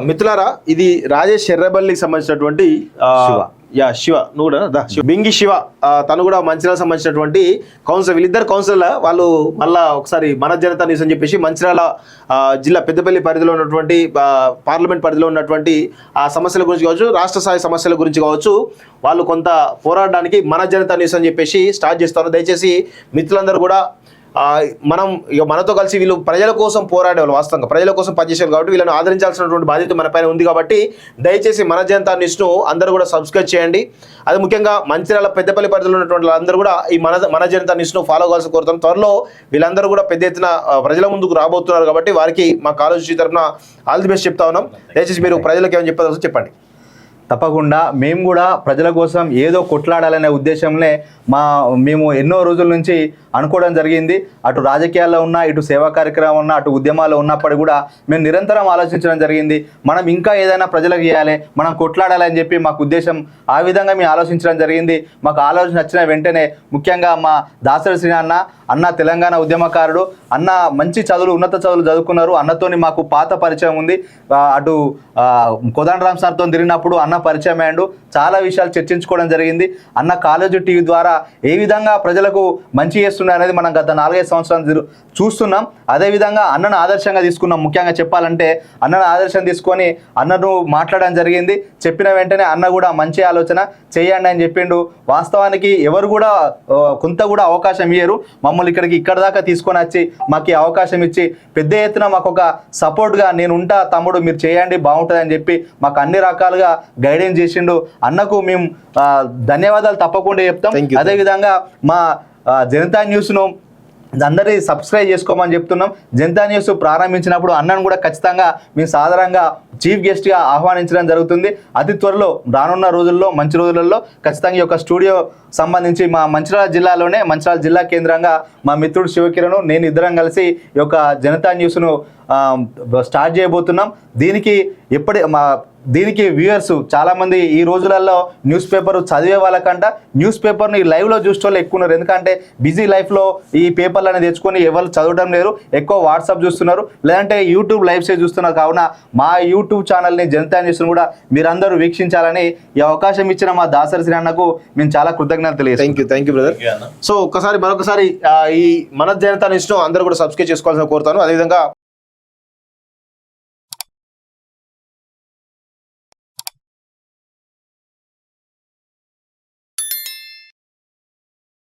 మిత్రులారా, ఇది రాజేష్ ఎర్రబల్లికి సంబంధించినటువంటి శివ నువ్వు కూడా బింగి శివ, తను కూడా మంచిర్యాల సంబంధించినటువంటి కౌన్సిలర్. వీళ్ళిద్దరు కౌన్సిలర్ వాళ్ళు మళ్ళా ఒకసారి మన జనతా న్యూస్ అని చెప్పేసి మంచిర్యాల జిల్లా పెద్దపల్లి పరిధిలో ఉన్నటువంటి పార్లమెంట్ పరిధిలో ఉన్నటువంటి ఆ సమస్యల గురించి కావచ్చు, రాష్ట్ర స్థాయి సమస్యల గురించి కావచ్చు, వాళ్ళు కొంత పోరాడడానికి మన జనతా న్యూస్ అని చెప్పేసి స్టార్ట్ చేస్తారు. దయచేసి మిత్రులందరూ కూడా మనతో కలిసి వీళ్ళు ప్రజల కోసం పోరాడేవాళ్ళు, వాస్తవంగా ప్రజల కోసం పనిచేసేవారు కాబట్టి వీళ్ళని ఆదరించాల్సినటువంటి బాధ్యత మన పైన ఉంది. కాబట్టి దయచేసి మన జనతా న్యూస్ను అందరూ కూడా సబ్స్క్రైబ్ చేయండి. అది ముఖ్యంగా మంచిర్యాల పెద్దపల్లి పరిధిలో ఉన్నటువంటి వాళ్ళందరూ కూడా ఈ మన జనతా న్యూస్ను ఫాలో కావాల్సి కోరుతాం. త్వరలో వీళ్ళందరూ కూడా పెద్ద ఎత్తున ప్రజల ముందుకు రాబోతున్నారు కాబట్టి వారికి మా కాలేజీ తరఫున ఆల్ ది బెస్ట్ చెప్తా ఉన్నాం. దయచేసి మీరు ప్రజలకు ఏమైనా చెప్పాల్సి చెప్పండి. తప్పకుండా మేము కూడా ప్రజల కోసం ఏదో కొట్లాడాలనే ఉద్దేశంలో మేము ఎన్నో రోజుల నుంచి అనుకోవడం జరిగింది. అటు రాజకీయాల్లో ఉన్నా, ఇటు సేవా కార్యక్రమం ఉన్నా, అటు ఉద్యమాల్లో ఉన్నప్పటికీ కూడా మేము నిరంతరం ఆలోచించడం జరిగింది. మనం ఇంకా ఏదైనా ప్రజలకు చేయాలి, మనం కొట్లాడాలని చెప్పి మాకు ఉద్దేశం. ఆ విధంగా మేము ఆలోచించడం జరిగింది. మాకు ఆలోచన వచ్చిన వెంటనే ముఖ్యంగా మా దాసరి శ్రీ అన్న తెలంగాణ ఉద్యమకారుడు, అన్న మంచి చదువులు, ఉన్నత చదువులు చదువుకున్నారు. అన్నతోని మాకు పాత పరిచయం ఉంది. అటు కోదండరామ్ సార్తో తిరిగినప్పుడు అన్న పరిచయం అయ్యాడు. చాలా విషయాలు చర్చించుకోవడం జరిగింది. అన్న కాలేజీ టీవీ ద్వారా ఏ విధంగా ప్రజలకు మంచి చేస్తున్నారు అనేది మనం గత 4-5 సంవత్సరాలు చూస్తున్నాం. అదేవిధంగా అన్నను ఆదర్శంగా తీసుకున్నాం. ముఖ్యంగా చెప్పాలంటే అన్నను ఆదర్శం తీసుకొని అన్నను మాట్లాడడం జరిగింది. చెప్పిన వెంటనే అన్న కూడా మంచి ఆలోచన చేయండి అని చెప్పిండు. వాస్తవానికి ఎవరు కూడా కొంత కూడా అవకాశం ఇయ్యరు. మమ్మల్ని ఇక్కడ దాకా తీసుకొని వచ్చి మాకు అవకాశం ఇచ్చి పెద్ద ఎత్తున మాకు ఒక సపోర్ట్గా నేను ఉంటా తమ్ముడు, మీరు చేయండి బాగుంటుంది అని చెప్పి మాకు అన్ని రకాలుగా గైడెన్స్ చేసిండు. అన్నకు మేము ధన్యవాదాలు తప్పకుండా చెప్తాం. అదేవిధంగా మా జనతా న్యూస్ను అందరి సబ్స్క్రైబ్ చేసుకోమని చెప్తున్నాం. జనతా న్యూస్ ప్రారంభించినప్పుడు అన్నను కూడా ఖచ్చితంగా మేము సాధారణంగా చీఫ్ గెస్ట్గా ఆహ్వానించడం జరుగుతుంది. అతి త్వరలో రానున్న రోజుల్లో, మంచి రోజులలో ఖచ్చితంగా ఈ యొక్క స్టూడియో సంబంధించి మా మంచిర్యాల జిల్లాలోనే, మంచిర్యాల జిల్లా కేంద్రంగా మా మిత్రుడు శివకిరణ్, నేను ఇద్దరం కలిసి ఈ యొక్క జనతా న్యూస్ను స్టార్ట్ చేయబోతున్నాం. దీనికి వ్యూయర్స్ చాలామంది ఈ రోజులలో న్యూస్ పేపర్ చదివే వాళ్ళకంట న్యూస్ పేపర్ని లైవ్లో చూసే వాళ్ళు ఎక్కువ ఉన్నారు. ఎందుకంటే బిజీ లైఫ్లో ఈ పేపర్లు అనేది తెచ్చుకొని ఎవరు చదవడం లేరు, ఎక్కువ వాట్సాప్ చూస్తున్నారు, లేదంటే యూట్యూబ్ లైవ్సే చూస్తున్నారు. కావున మా యూట్యూబ్ ఛానల్ని జనతా న్యూస్ను కూడా మీరందరూ వీక్షించాలని ఈ అవకాశం ఇచ్చిన మా దాసరి శ్రీ అన్నకు మేము చాలా కృతజ్ఞతలు తెలియజేస్తాం. Thank you brother. సో మరొకసారి ఈ మన జనతా న్యూస్ను అందరూ కూడా సబ్స్క్రైబ్ చేసుకోవాల్సిన కోరుతాను. అదేవిధంగా